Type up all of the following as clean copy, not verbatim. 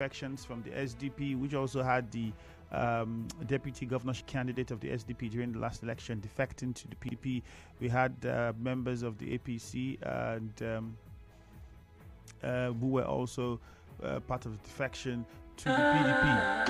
defections from the SDP, which also had the deputy governorship candidate of the SDP during the last election defecting to the PDP. We had members of the APC and who were also part of the defection to the PDP.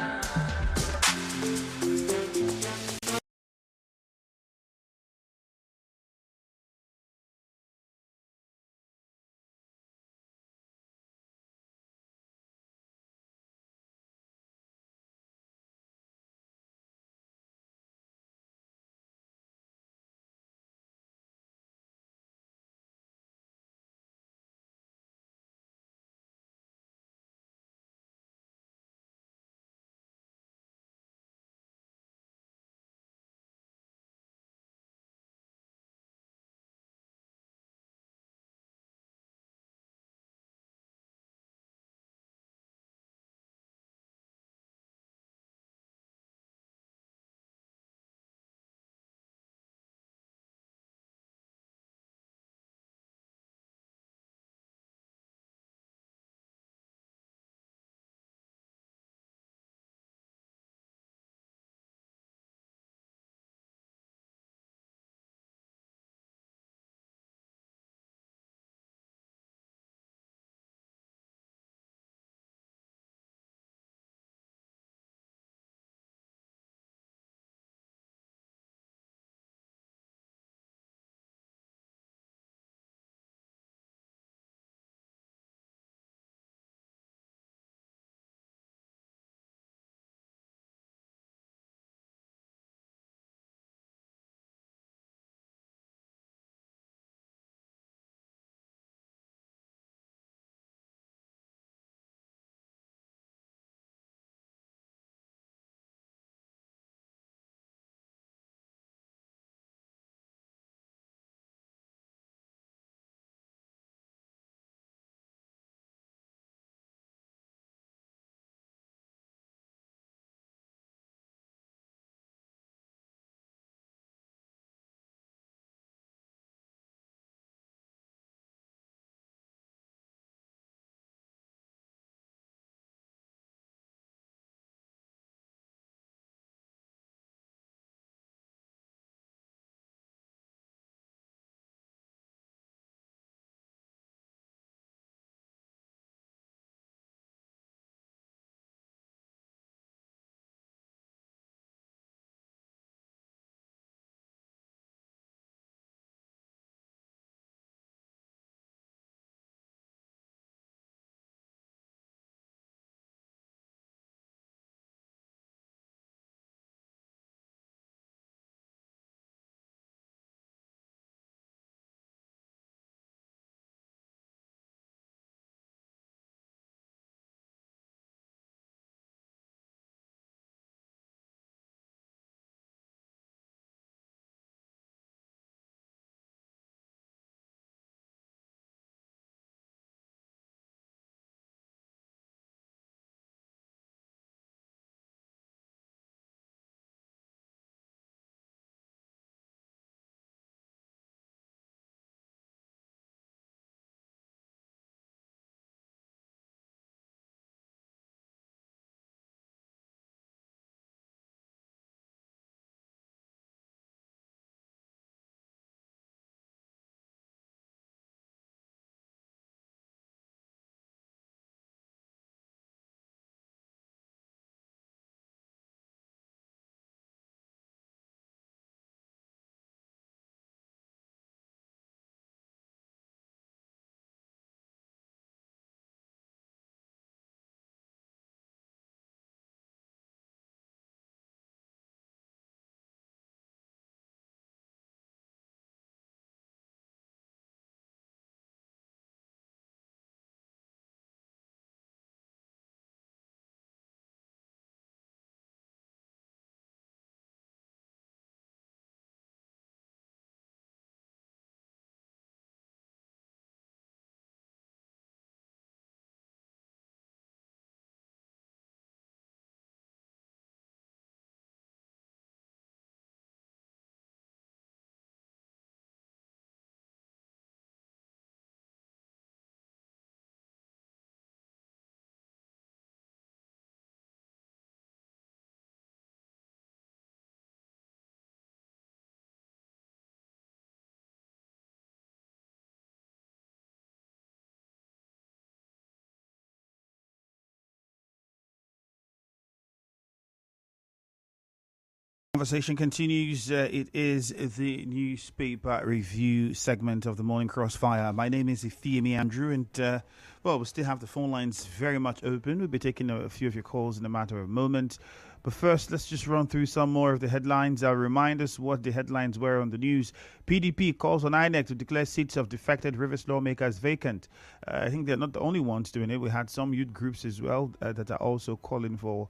Conversation continues. It is the newspaper review segment of the Morning Crossfire. My name is Ifeemi Andrew, and we still have the phone lines very much open. We'll be taking a few of your calls in a matter of a moment. But first, let's just run through some more of the headlines. I'll remind us what the headlines were on the news. PDP calls on INEC to declare seats of defected Rivers lawmakers vacant. I think they're not the only ones doing it. We had some youth groups as well that are also calling for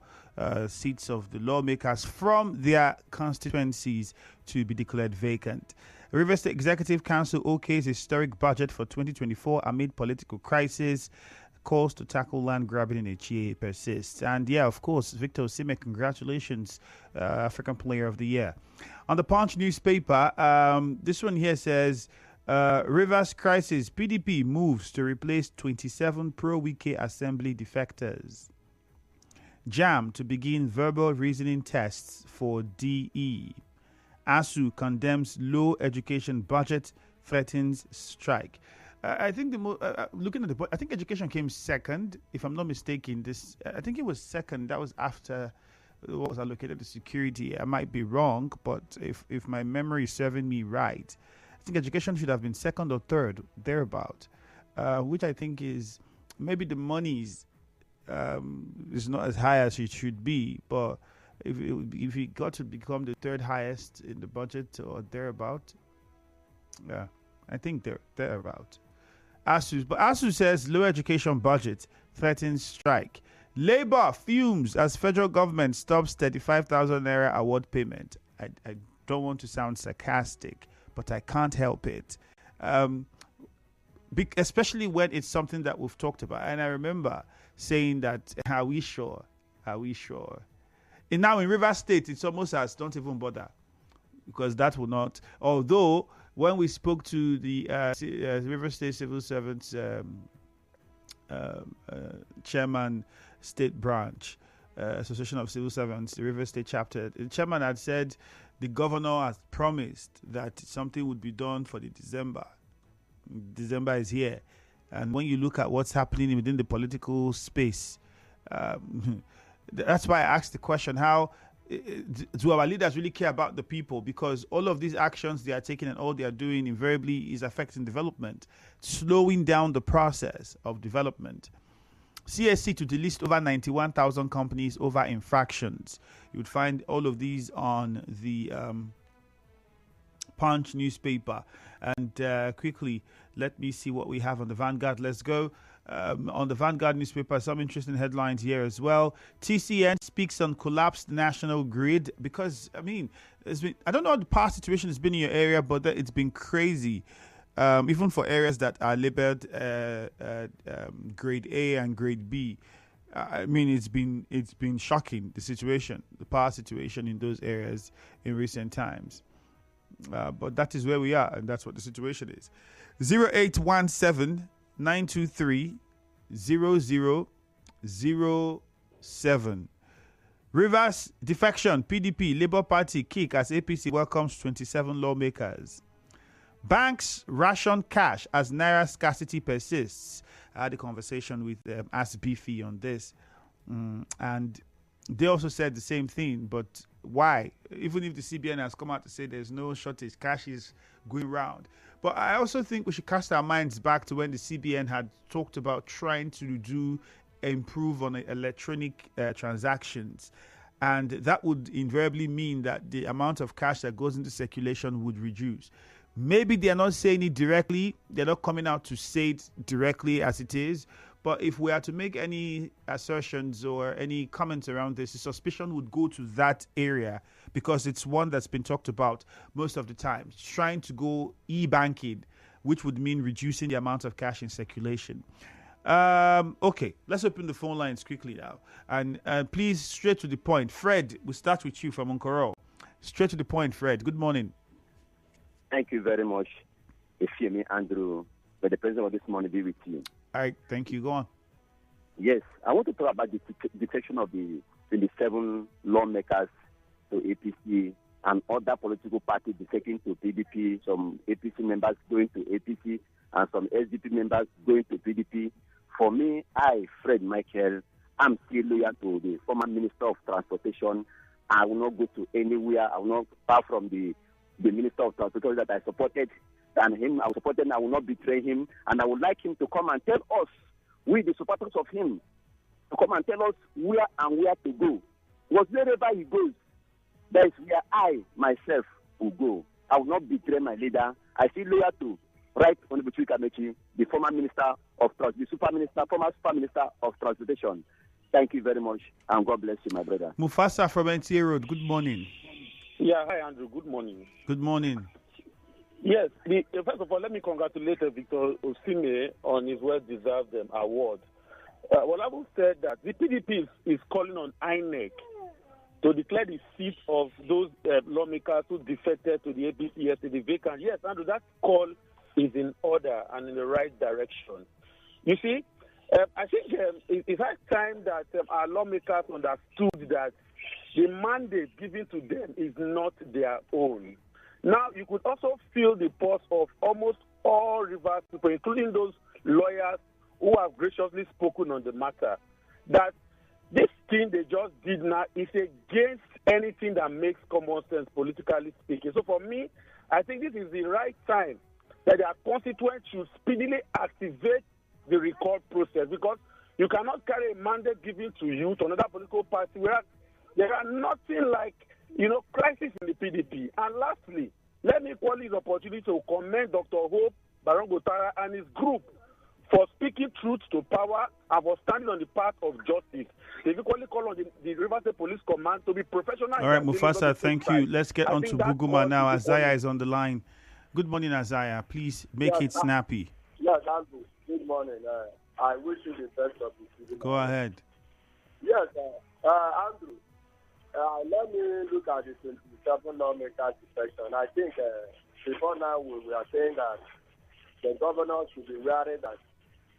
seats of the lawmakers from their constituencies to be declared vacant. Rivers State Executive Council okays historic budget for 2024 amid political crisis. Calls to tackle land grabbing in Echie persists. And of course, Victor Osimhen, congratulations, African Player of the Year. On the Punch newspaper, this one here says, Rivers crisis, PDP moves to replace 27 pro-Wike Assembly defectors. JAM to begin verbal reasoning tests for DE. ASU condemns low education budget, threatens strike. I think looking at I think education came second, if I'm not mistaken. I think it was second. That was after what was allocated to security. I might be wrong, but if my memory is serving me right, I think education should have been second or third, thereabout, which I think is maybe the money's is not as high as it should be, but if it got to become the third highest in the budget or thereabout, I think thereabout. ASU says low education budget threatens strike. Labour fumes as federal government stops 35,000 naira award payment. I don't want to sound sarcastic, but I can't help it. Especially when it's something that we've talked about. And I remember saying that, are we sure? Are we sure? And now in Rivers State, it's almost as don't even bother. Because that will not, although when we spoke to the Rivers State Civil Servants Chairman State Branch, Association of Civil Servants, the Rivers State chapter, the chairman had said the governor has promised that something would be done for the December. December is here. And when you look at what's happening within the political space, that's why I asked the question, how do our leaders really care about the people? Because all of these actions they are taking and all they are doing invariably is affecting development, slowing down the process of development. CSC to delist over 91,000 companies over infractions. You would find all of these on the Punch newspaper. And quickly, let me see what we have on the Vanguard. Let's go. On the Vanguard newspaper, some interesting headlines here as well. TCN speaks on collapsed national grid because, I mean, I don't know what the power situation has been in your area, but it's been crazy. Even for areas that are labeled grade A and grade B. I mean, it's been shocking, the power situation in those areas in recent times. But that is where we are, and that's what the situation is. 0817 923 0007. Rivers defection, PDP, Labour Party kick as APC welcomes 27 lawmakers. Banks ration cash as naira scarcity persists. I had a conversation with Ask Beefy on this, and they also said the same thing. But why? Even if the CBN has come out to say there's no shortage, cash is going round. But I also think we should cast our minds back to when the CBN had talked about trying to improve on electronic transactions. And that would invariably mean that the amount of cash that goes into circulation would reduce. Maybe they're not saying it directly. They're not coming out to say it directly as it is. But if we are to make any assertions or any comments around this, the suspicion would go to that area because it's one that's been talked about most of the time. Trying to go e-banking, which would mean reducing the amount of cash in circulation. Okay, let's open the phone lines quickly now. And please, straight to the point. Fred, we'll start with you from Nkoro. Straight to the point, Fred. Good morning. Thank you very much, Ifeemi Andrew. But the president of this morning be with you. All right, thank you. Go on. Yes, I want to talk about the defection of the 27 lawmakers to APC and other political parties defecting to PDP, some APC members going to APC, and some SDP members going to PDP. For me, Fred Michael, I'm still loyal to the former Minister of Transportation, I will not go to anywhere. I will not, apart from the Minister of Transportation that I supported, and him, I supported him. I will not betray him. And I would like him to come and tell us, we the supporters of him, to come and tell us where to go. Because wherever he goes, that is where I, myself, will go. I will not betray my leader. I feel loyal to Right Honorable Chukwuka Amaechi, the former minister of former super minister of transportation. Thank you very much, and God bless you, my brother. Mufasa from NTA Road, good morning. Yeah, hi Andrew, good morning. Good morning. Yes, first of all, let me congratulate Victor Osimhen on his well-deserved award. Olabu said that the PDP is calling on INEC to declare the seat of those lawmakers who defected to the APC yesterday vacant. Yes, Andrew, that call is in order and in the right direction. You see, I think it's high time that our lawmakers understood that the mandate given to them is not their own. Now, you could also feel the pulse of almost all Rivers people, including those lawyers who have graciously spoken on the matter, that this thing they just did now is against anything that makes common sense, politically speaking. So for me, I think this is the right time that their constituents should speedily activate the recall process, because you cannot carry a mandate given to you to another political party, whereas there are nothing like, crisis in the PDP. And lastly, let me call this opportunity to commend Dr. Hope Barangotara and his group for speaking truth to power and for standing on the path of justice. They equally call on the Rivers State Police Command to be professional. All right, Mufasa, thank you. Let's get on to Buguma now. Isaiah is on the line. Good morning, Isaiah. Please make it snappy. Yes, Andrew. Good morning. I wish you the best of the season. Go ahead. Yes, Andrew. Let me look at the 27 lawmakers section. I think before now we are saying that the governor should be wary that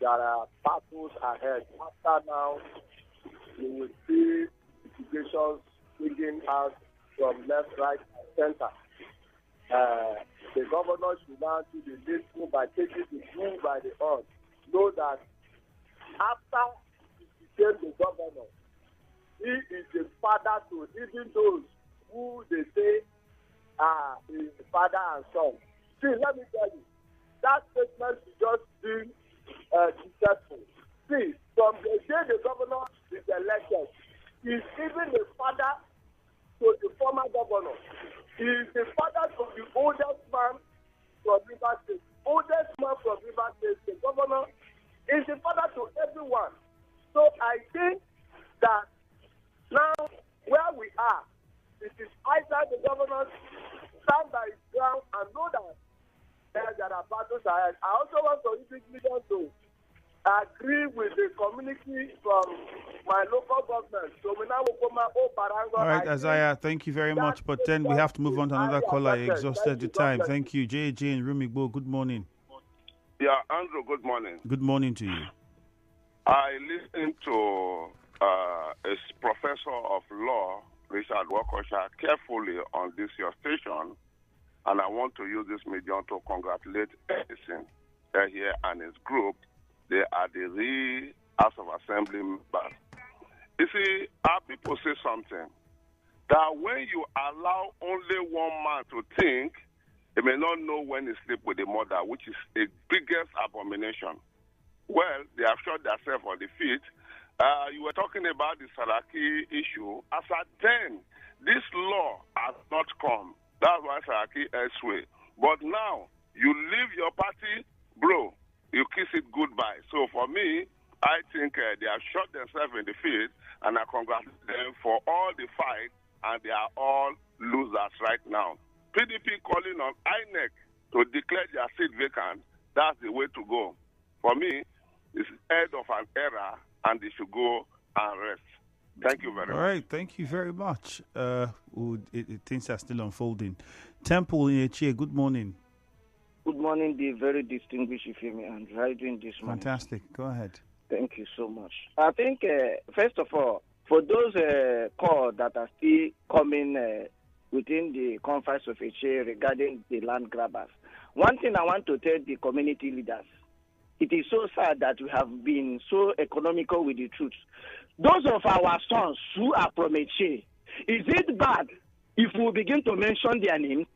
there are battles ahead. After now, you will see investigations swinging out from left, right, and center. The governor should now do the needful by taking the bull by the horn. Know that after he became the governor, he is the father to even those who they say are his father and son. See, let me tell you, that statement is just being successful. See, from the day the governor is elected, he's even the father to the former governor. He is the father to the oldest man from Rivers State. Oldest man from Rivers State, the governor, is the father to everyone. So I think that now where we are, it is either the governor stand by his ground and know that there are battles ahead. I also want to use this medium to agree with the community from my local government. So we now will come up. All right, Isaiah, thank you very much. But then we have to move on to another caller. I exhausted the time. Thank you. JJ and Rumigbo, good morning. Yeah, Andrew, good morning. Good morning to you. I listened to a professor of law, Richard Wakosha, carefully on this your station, and I want to use this medium to congratulate Edison here and his group. They are the real House of Assembly members. You see, our people say something, that when you allow only one man to think, he may not know when he sleep with the mother, which is the biggest abomination. Well, they have shot themselves on the feet. You were talking about the Saraki issue. As at then, this law has not come. That's why Saraki is way. But now, you leave your party, bro, you kiss it goodbye. So for me, I think they have shot themselves in the feet, and I congratulate them for all the fight, and they are all losers right now. PDP calling on INEC to declare their seat vacant, that's the way to go. For me, it's end of an era, and they should go and rest. Thank you very much. All right, thank you very much. Things are still unfolding. Temple in Echie, good morning. Good morning, the very distinguished Ifemi, and how are you doing this morning? Fantastic. Go ahead. Thank you so much. I think, first of all, for those calls that are still coming within the conference of Echie regarding the land grabbers, one thing I want to tell the community leaders, it is so sad that we have been so economical with the truth. Those of our sons who are from Echie, Is it bad if we begin to mention their names?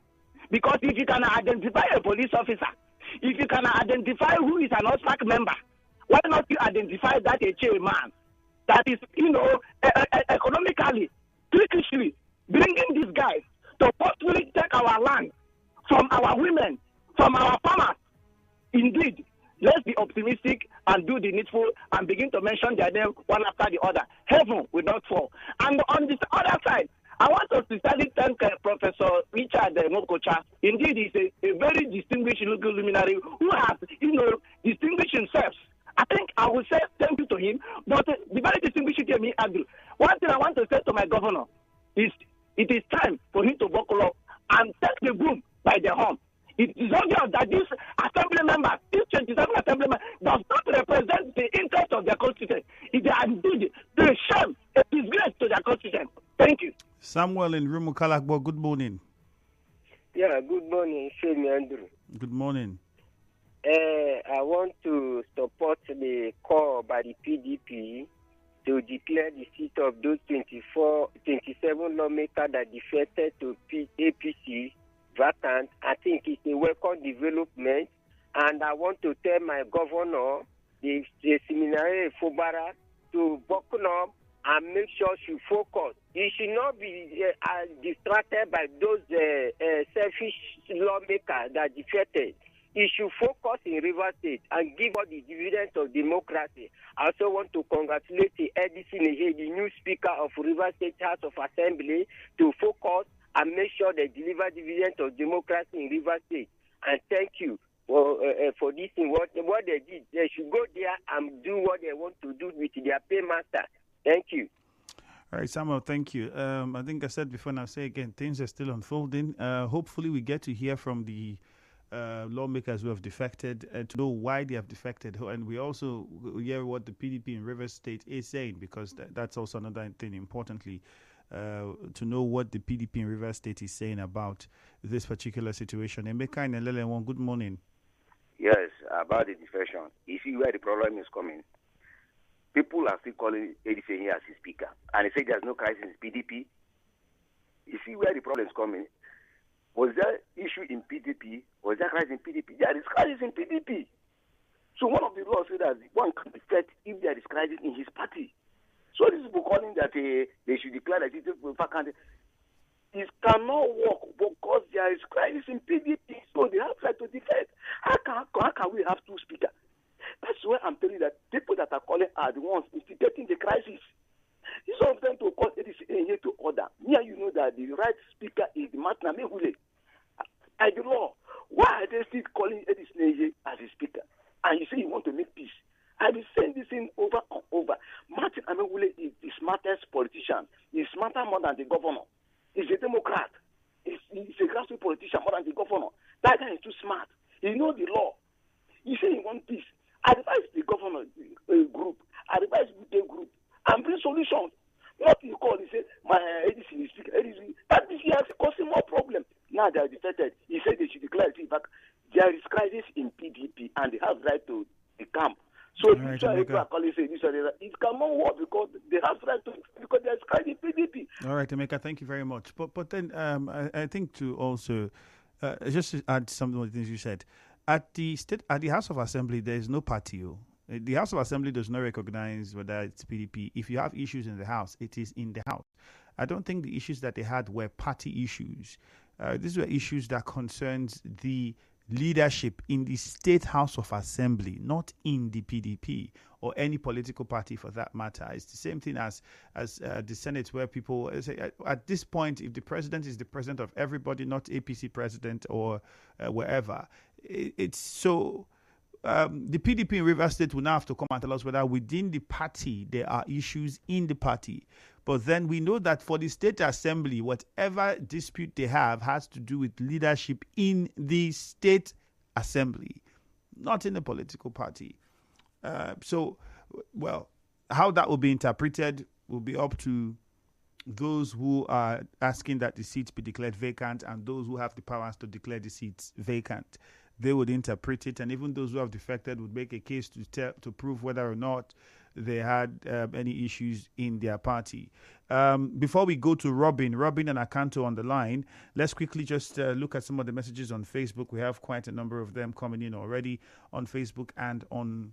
Because if you can identify a police officer, if you can identify who is an OSPAC member, why not you identify that a chairman that is, economically, critically bringing these guys to forcefully take our land from our women, from our farmers? Indeed, let's be optimistic and do the needful and begin to mention their name one after the other. Heaven will not fall. And on this other side, I want to sincerely thank Professor Richard Mokocha. Indeed, he's a very distinguished legal luminary who has, distinguished himself. I think I will say thank you to him, but the very distinguished to me, Andrew. One thing I want to say to my governor is it is time for him to buckle up and take the broom by the horn. It is obvious that this assembly member, this 27 assembly member, does not represent the interest of their constituent. It is indeed the shame, a disgrace to their constituent. Thank you. Samuel in Rumukalakbo, good morning. Yeah, good morning, Shemi Andrew. Good morning. I want to support the call by the PDP to declare the seat of those 27 lawmakers that defected to APC vacant. I think it's a welcome development, and I want to tell my governor, the seminary Fubara, to buckle up and make sure she focus. You should not be distracted by those selfish lawmakers that defected. You should focus in River State and give us the dividends of democracy. I also want to congratulate Edison Eje, the new Speaker of River State House of Assembly, to focus and make sure they deliver dividends of democracy in River State. And thank you for this thing. What they did, they should go there and do what they want to do with their paymaster. Thank you. All right, Samuel, thank you. I think I said before, and I'll say again, things are still unfolding. Hopefully we get to hear from the lawmakers who have defected to know why they have defected, and we also hear what the PDP in Rivers State is saying, because that's also another thing importantly, to know what the PDP in Rivers State is saying about this particular situation. Emeka and Elele, good morning. Yes, about the defection. You see where the problem is coming. People are still calling Edison here as his speaker, and they say there's no crisis in PDP. You see where the problem is coming. Was there issue in PDP? Was there crisis in PDP? There is crisis in PDP. So one of the laws said that one can defect if there is crisis in his party. So these people calling that they should declare that it is vacant. It cannot work because there is crisis in PDP. So they have tried to defect. How can we have two speakers? That's why I'm telling you that people that are calling are the ones instigating the crisis. It's all them to call Edison here to order. Here you know that the right speaker is Martin Amewule. By the law, why are they still calling Edison as a speaker? And you say you want to make peace. I've been saying this thing over and over. Martin Amewule is the smartest politician. He's smarter more than the governor. He's a Democrat. He's a grassroots politician more than the governor. That guy is too smart. He knows the law. You say you want peace. Advise the governor group. Advise the group. And bring solutions. Not you call and say, my Edison is speaker. That is causing more problem. Now they are defeated. He said they should declare it back. There is crisis in PDP and they have right to the camp. So right, people are calling say this or that. It cannot work because they have right to, because there is crisis in PDP. All right, Emeka, thank you very much. But then I think to also just to add some of the things you said. At the House of Assembly, there is no party. The House of Assembly does not recognize whether it's PDP. If you have issues in the House, it is in the House. I don't think the issues that they had were party issues. These were issues that concerns the leadership in the State House of Assembly, not in the PDP or any political party for that matter. It's the same thing as the Senate, where people say, at this point, if the president is the president of everybody, not APC president or wherever, it's so... the PDP in Rivers State will now have to come and tell us whether within the party there are issues in the party. But then we know that for the State Assembly, whatever dispute they have has to do with leadership in the State Assembly, not in the political party. How that will be interpreted will be up to those who are asking that the seats be declared vacant and those who have the powers to declare the seats vacant. They would interpret it, and even those who have defected would make a case to prove whether or not they had any issues in their party. Before we go to Robin and Akanto on the line, let's quickly just look at some of the messages on Facebook. We have quite a number of them coming in already on Facebook and on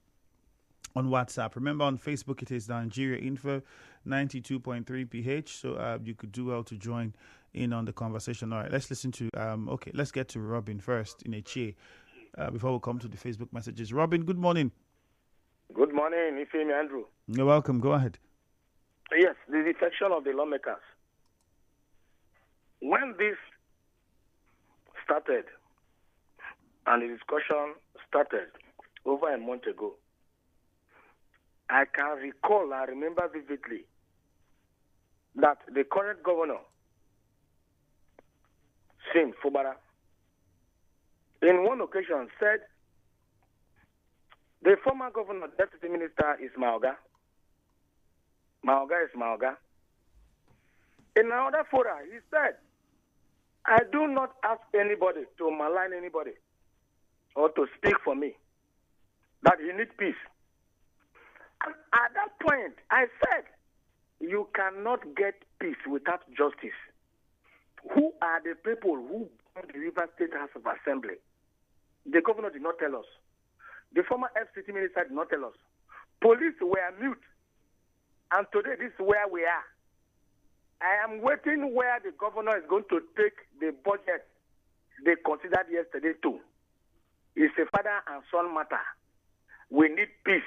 WhatsApp. Remember, on Facebook, it is Nigeria Info 92.3 PH. So you could do well to join in on the conversation. All right, let's listen to, let's get to Robin first in Eche before we come to the Facebook messages. Robin, good morning. Good morning, Ifemi Andrew. You're welcome. Go ahead. Yes, the defection of the lawmakers. When this started and the discussion started over a month ago, I can recall, I remember vividly, that the current governor, Sim Fubara, in one occasion said the former governor, deputy minister, is Maoga. Maoga is Maoga. In another fora, he said, I do not ask anybody to malign anybody or to speak for me, that he needs peace. And at that point, I said, you cannot get peace without justice. Who are the people who own the River State House of Assembly? The governor did not tell us. The former FCT minister did not tell us. Police were mute. And today, this is where we are. I am waiting where the governor is going to take the budget they considered yesterday too. It's a father and son matter. We need peace.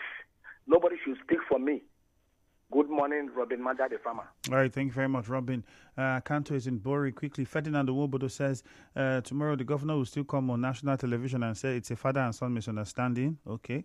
Nobody should speak for me. Good morning, Robin Mada, the farmer. All right, thank you very much, Robin. Kanto is in Bori. Quickly, Ferdinand Owobodo says, tomorrow the governor will still come on national television and say it's a father and son misunderstanding. Okay.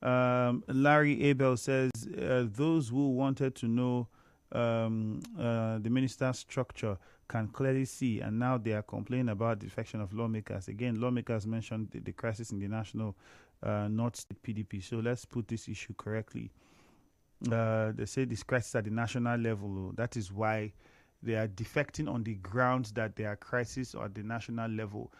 Larry Abel says, those who wanted to know the minister's structure can clearly see, and now they are complaining about the defection of lawmakers. Again, lawmakers mentioned the crisis in the national North State PDP. So let's put this issue correctly. They say this crisis at the national level. That is why they are defecting on the grounds that there are crises at the national level,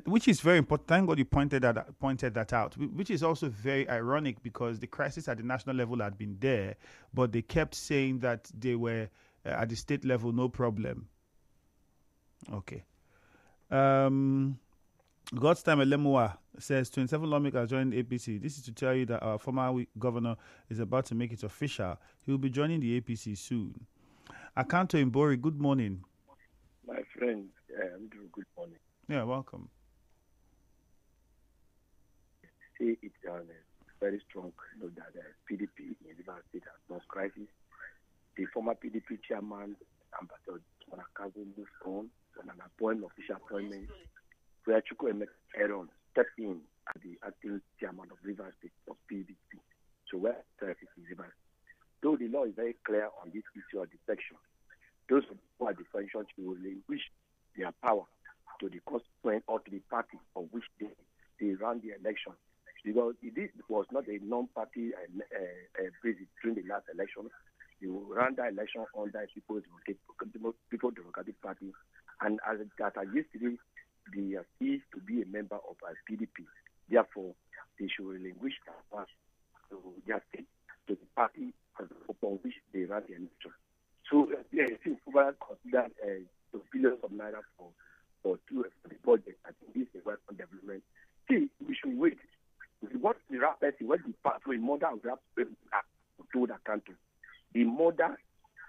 which is very important. Thank God you pointed that out, which is also very ironic because the crisis at the national level had been there, but they kept saying that they were at the state level, no problem. Okay. God's time Elemua says 27 lawmakers joined APC. This is to tell you that our former governor is about to make it official. He will be joining the APC soon. Akanto Imbori, good morning. My friend, good morning. Yeah, welcome. See, it's a very strong note that PDP in Rivers State has no crisis. The former PDP chairman, Ambassador Monakazu, moved on an official appointment where Chukwuemeka Aaron stepped in as the acting chairman of Rivers State of PDP. So where traffic is Rivers. Though the law is very clear on this issue of defection, those who are defection will relinquish their power to the constituent or to the party of which they ran the election. Because this was not a non-party basis during the last election. You ran the election under People's Democratic Party, and as that yesterday, they are ceased to be a member of PDP. Therefore, they should relinquish their power to their state, to the party upon which they ran the election. So, I think Fubara considered the billions of naira for the budget. I think this is a welcome development. See, we should wait. What the rap person, what the pathway, mother of rap told that country. The mother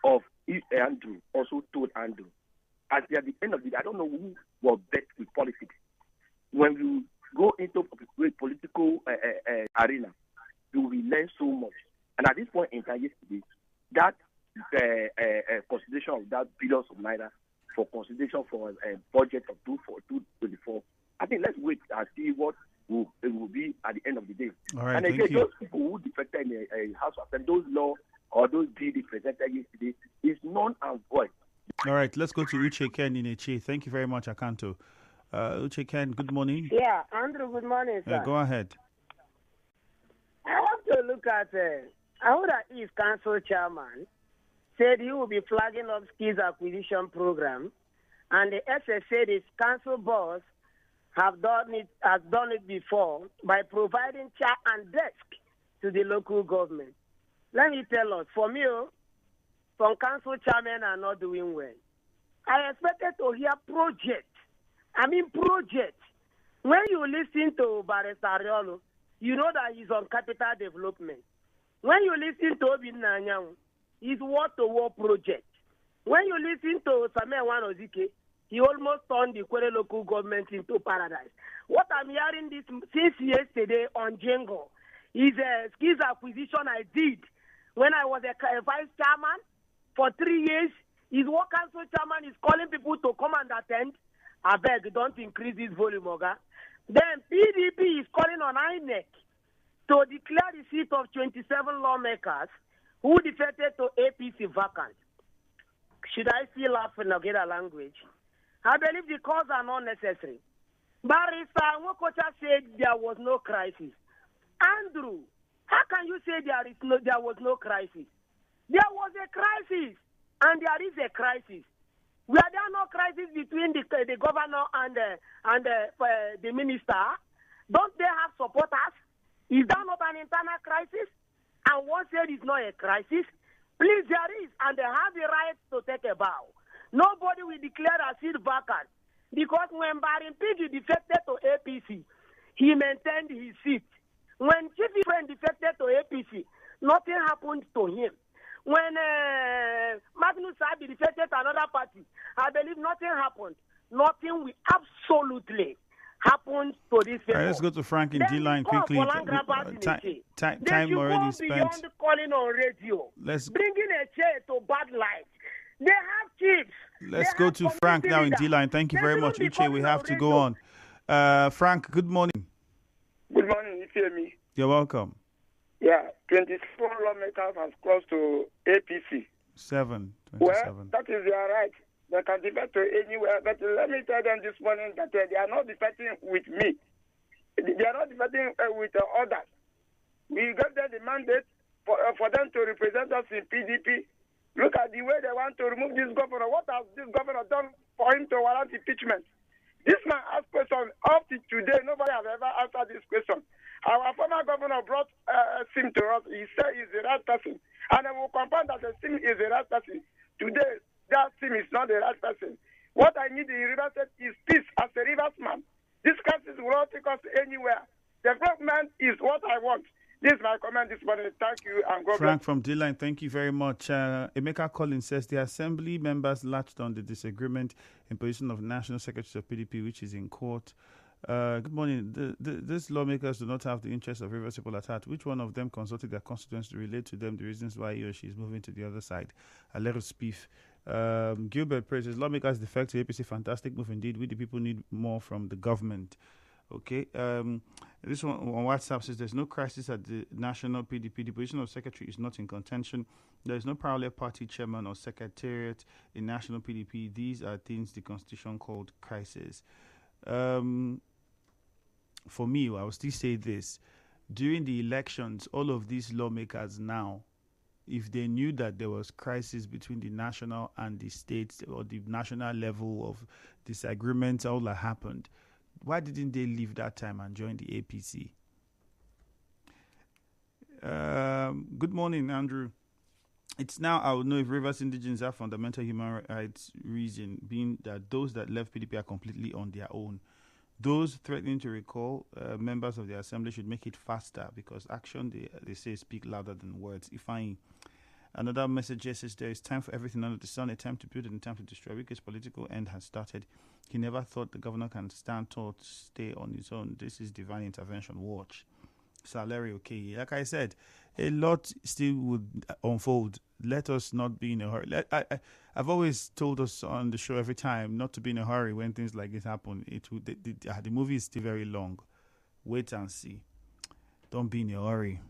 of Andrew also told Andrew. At the end of the day, I don't know who was best in politics. When you go into a political arena, you will learn so much. And at this point in time, yesterday, that consideration of that billions of naira for consideration for a budget of 224, I think let's wait and see what it will be at the end of the day. All right, and again, those people who defected in a House of Assembly, those law or those bills presented yesterday is non and void. All right, let's go to Uche Ken in Eche. Thank you very much, Akanto. Uche Ken, good morning. Yeah, Andrew, good morning, sir. Go ahead. I want to look at Ahura East Council chairman said he will be flagging up skills acquisition program, and the SS said his council boss has done it before by providing chair and desk to the local government. let me tell us, for me, some council chairmen are not doing well. I expected to hear project. When you listen to Barrister Ariolo, you know that he's on capital development. When you listen to Obi Nanyang, he's war-to-war project. When you listen to Samuel Wanozike, he almost turned the Kwere local government into paradise. What I'm hearing this since yesterday on Django is a skills acquisition I did when I was a vice chairman for 3 years. His work council chairman is calling people to come and attend. I beg, don't increase this volume, Oga. Then PDP is calling on INEC to declare the seat of 27 lawmakers who defected to APC vacant. Should I still laugh in Nogeda language? I believe the cause are not necessary. Barrister Nwokocha said there was no crisis. Andrew, how can you say there was no crisis? There was a crisis, and there is a crisis. Were there no crisis between the governor and the minister? Don't they have supporters? Is that not an internal crisis? And one said it's not a crisis. Please, there is, and they have the right to take a bow. Nobody will declare a seat vacant because when Barin Pigi defected to APC, he maintained his seat. When Chief Friend defected to APC, nothing happened to him. When Magnus Sabi defected to another party, I believe nothing happened. Nothing will absolutely happen to this people. All right, let's go to Frank in D-line quickly. Time already spent. Beyond calling on radio, bringing a chair to bad light. They have chiefs. Let's go to Frank now in D-line. Thank you very much, Uche. We have to go on. Frank, good morning. Good morning, you hear me? You're welcome. Yeah, 24 lawmakers have crossed to APC. 27. Well, that is their right. They can defect to anywhere. But let me tell them this morning that they are not defecting with me. They are not defecting with others. We gave them the mandate for them to represent us in PDP. Look at the way they want to remove this governor. What has this governor done for him to warrant impeachment? This man asked question up to today. Nobody has ever answered this question. Our former governor brought Sim to us. He said he's the right person. And I will confirm that the Sim is the right person. Today, that Sim is not the right person. What I need in Rivers State is peace as a Rivers man. This crisis will not take us anywhere. Development is what I want. This is my comment this morning. Thank you and God bless. Frank from D-Line, thank you very much. Emeka Collins says the assembly members latched on the disagreement in position of National Secretary of PDP, which is in court. Good morning. These lawmakers do not have the interest of Rivers people at heart. Which one of them consulted their constituents to relate to them the reasons why he or she is moving to the other side? A little spiff. Gilbert praises lawmakers defect to APC. Fantastic move indeed. We the people need more from the government. Okay. This one on WhatsApp says there's no crisis at the national PDP. The position of secretary is not in contention. There is no parallel party chairman or secretariat in national PDP. These are things the constitution called crisis. For me, I will still say this. During the elections, all of these lawmakers now, if they knew that there was crisis between the national and the states or the national level of disagreements, all that happened, why didn't they leave that time and join the APC? Good morning, Andrew. It's now I would know if Rivers Indigenes have fundamental human rights reason, being that those that left PDP are completely on their own. Those threatening to recall members of the assembly should make it faster because action, they say, speak louder than words. Another message says there is time for everything under the sun, a time to build and a time to destroy. Because political end has started. He never thought the governor can stand tall to stay on his own. This is divine intervention. Watch. Salary, okay. Like I said, a lot still would unfold. Let us not be in a hurry. I've always told us on the show every time not to be in a hurry when things like this happen. The movie is still very long. Wait and see. Don't be in a hurry.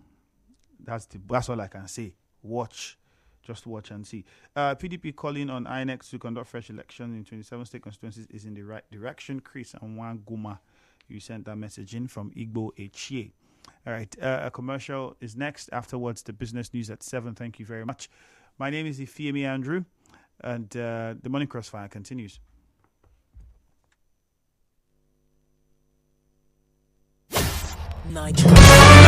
That's all I can say. Watch. Just watch and see. PDP calling on INEC to conduct fresh elections in 27 state constituencies is in the right direction. Chris and Guma, you sent that message in from Igbo Echie. All right, a commercial is next. Afterwards, the business news at 7. Thank you very much. My name is Ifeemi Andrew, and the Morning Crossfire continues. Nigeria.